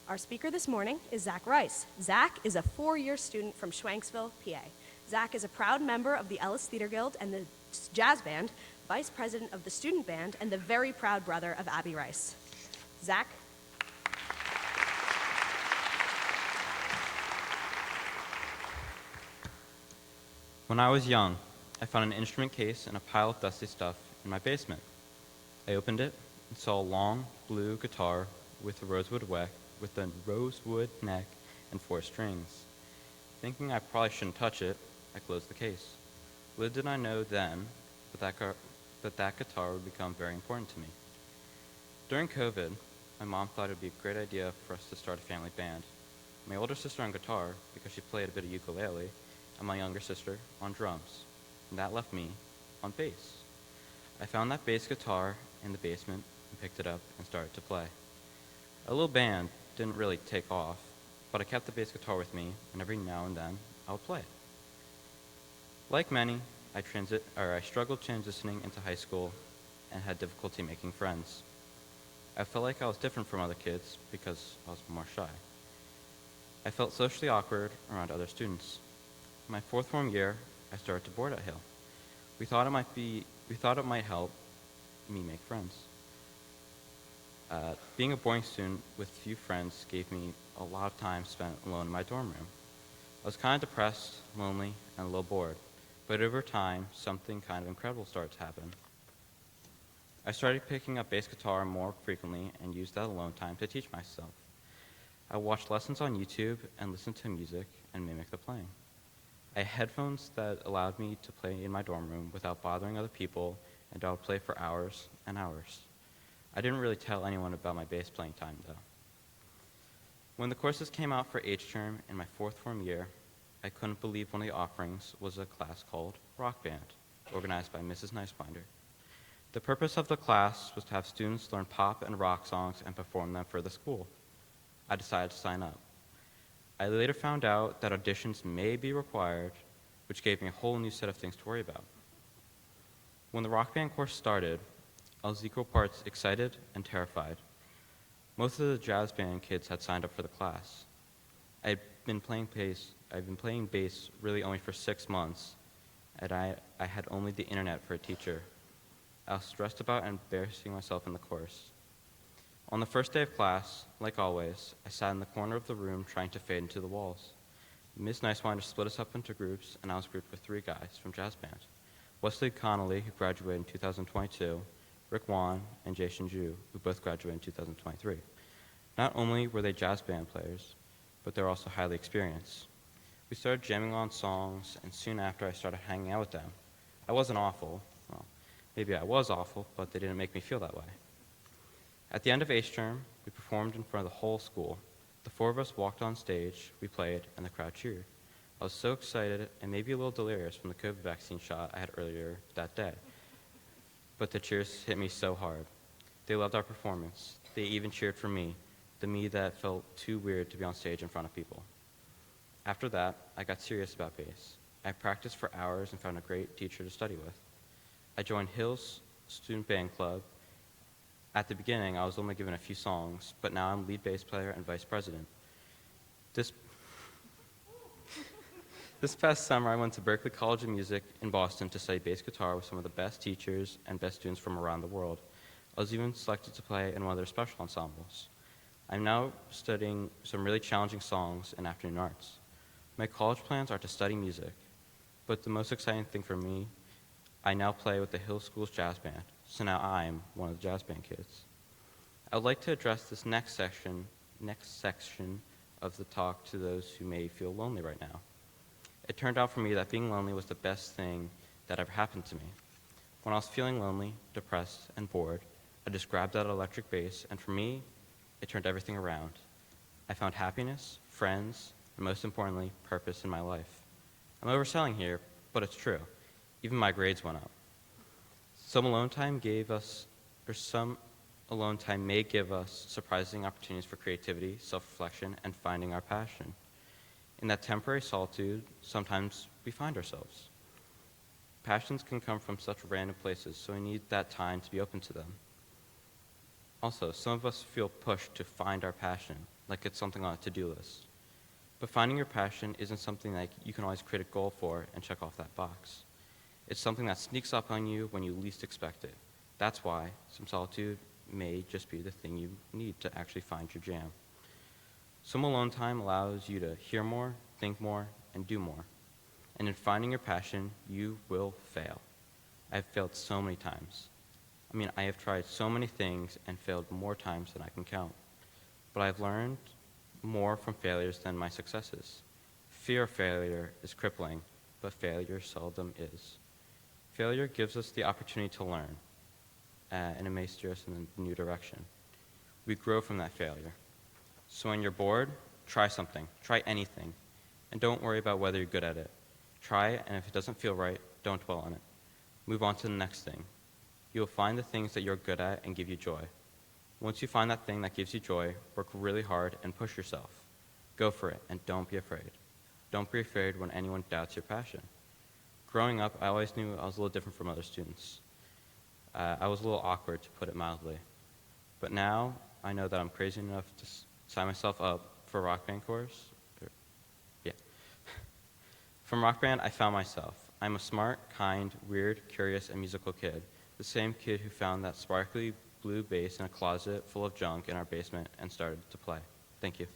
Our speaker this morning is Zach Rice. Zach is a four-year student from Schwanksville, PA. Zach is a proud member of the Ellis Theater Guild and the Jazz Band, vice president of the student band, and the very proud brother of Abby Rice. Zach? When I was young, I found an instrument case and a pile of dusty stuff in my basement. I opened it and saw a long blue guitar with a rosewood neck and 4 strings. Thinking I probably shouldn't touch it, I closed the case. Little did I know then that guitar would become very important to me. During COVID, my mom thought it would be a great idea for us to start a family band. My older sister on guitar, because she played a bit of ukulele, and my younger sister on drums. And that left me on bass. I found that bass guitar in the basement and picked it up and started to play. A little band didn't really take off, but I kept the bass guitar with me, and every now and then I would play it. Like many, I struggled transitioning into high school and had difficulty making friends. I felt like I was different from other kids because I was more shy. I felt socially awkward around other students. In my 4th form year, I started to board at Hill. We thought it might help me make friends. Being a boarding student with few friends gave me a lot of time spent alone in my dorm room. I was kind of depressed, lonely, and a little bored, but over time, something kind of incredible started to happen. I started picking up bass guitar more frequently and used that alone time to teach myself. I watched lessons on YouTube and listened to music and mimicked the playing. I had headphones that allowed me to play in my dorm room without bothering other people, and I would play for hours and hours. I didn't really tell anyone about my bass playing time, though. When the courses came out for H-term in my 4th form year, I couldn't believe one of the offerings was a class called Rock Band, organized by Mrs. Nicebinder. The purpose of the class was to have students learn pop and rock songs and perform them for the school. I decided to sign up. I later found out that auditions may be required, which gave me a whole new set of things to worry about. When the Rock Band course started, I was equal parts excited and terrified. Most of the jazz band kids had signed up for the class. I've been playing bass really only for 6 months, and I had only the internet for a teacher. I was stressed about embarrassing myself in the course. On the first day of class, like always, I sat in the corner of the room trying to fade into the walls. Ms. Nicebinder split us up into groups, and I was grouped with 3 guys from jazz band. Wesley Connolly, who graduated in 2022, Rick Wan, and Jason Ju, who both graduated in 2023. Not only were they jazz band players, but they were also highly experienced. We started jamming on songs, and soon after I started hanging out with them. I wasn't awful. Well, maybe I was awful, but they didn't make me feel that way. At the end of H-term, we performed in front of the whole school. The 4 of us walked on stage, we played, and the crowd cheered. I was so excited and maybe a little delirious from the COVID vaccine shot I had earlier that day. But the cheers hit me so hard. They loved our performance. They even cheered for me, the me that felt too weird to be on stage in front of people. After that, I got serious about bass. I practiced for hours and found a great teacher to study with. I joined Hill's student band club. At the beginning, I was only given a few songs, but now I'm lead bass player and vice president. This past summer, I went to Berklee College of Music in Boston to study bass guitar with some of the best teachers and best students from around the world. I was even selected to play in one of their special ensembles. I'm now studying some really challenging songs in afternoon arts. My college plans are to study music, but the most exciting thing for me, I now play with the Hill School's jazz band, so now I'm one of the jazz band kids. I would like to address this next section of the talk to those who may feel lonely right now. It turned out for me that being lonely was the best thing that ever happened to me. When I was feeling lonely, depressed, and bored, I just grabbed that electric bass, and for me, it turned everything around. I found happiness, friends, and most importantly, purpose in my life. I'm overselling here, but it's true. Even my grades went up. Some alone time may give us surprising opportunities for creativity, self-reflection, and finding our passion. In that temporary solitude, sometimes we find ourselves. Passions can come from such random places, so we need that time to be open to them. Also, some of us feel pushed to find our passion. like it's something on a to-do list. But finding your passion isn't something that you can always create a goal for and check off that box. It's something that sneaks up on you when you least expect it. That's why some solitude may just be the thing you need to actually find your jam. Some alone time allows you to hear more, think more, and do more. And in finding your passion, you will fail. I've failed so many times. I have tried so many things and failed more times than I can count. But I've learned more from failures than my successes. Fear of failure is crippling, but failure seldom is. Failure gives us the opportunity to learn, and it may steer us in a new direction. We grow from that failure. So when you're bored, try something, try anything, and don't worry about whether you're good at it. Try it, and if it doesn't feel right, don't dwell on it. Move on to the next thing. You'll find the things that you're good at and give you joy. Once you find that thing that gives you joy, work really hard and push yourself. Go for it, and don't be afraid. Don't be afraid when anyone doubts your passion. Growing up, I always knew I was a little different from other students. I was a little awkward, to put it mildly. But now, I know that I'm crazy enough to sign myself up for a rock band course. From rock band, I found myself. I'm a smart, kind, weird, curious, and musical kid. The same kid who found that sparkly blue bass in a closet full of junk in our basement and started to play. Thank you.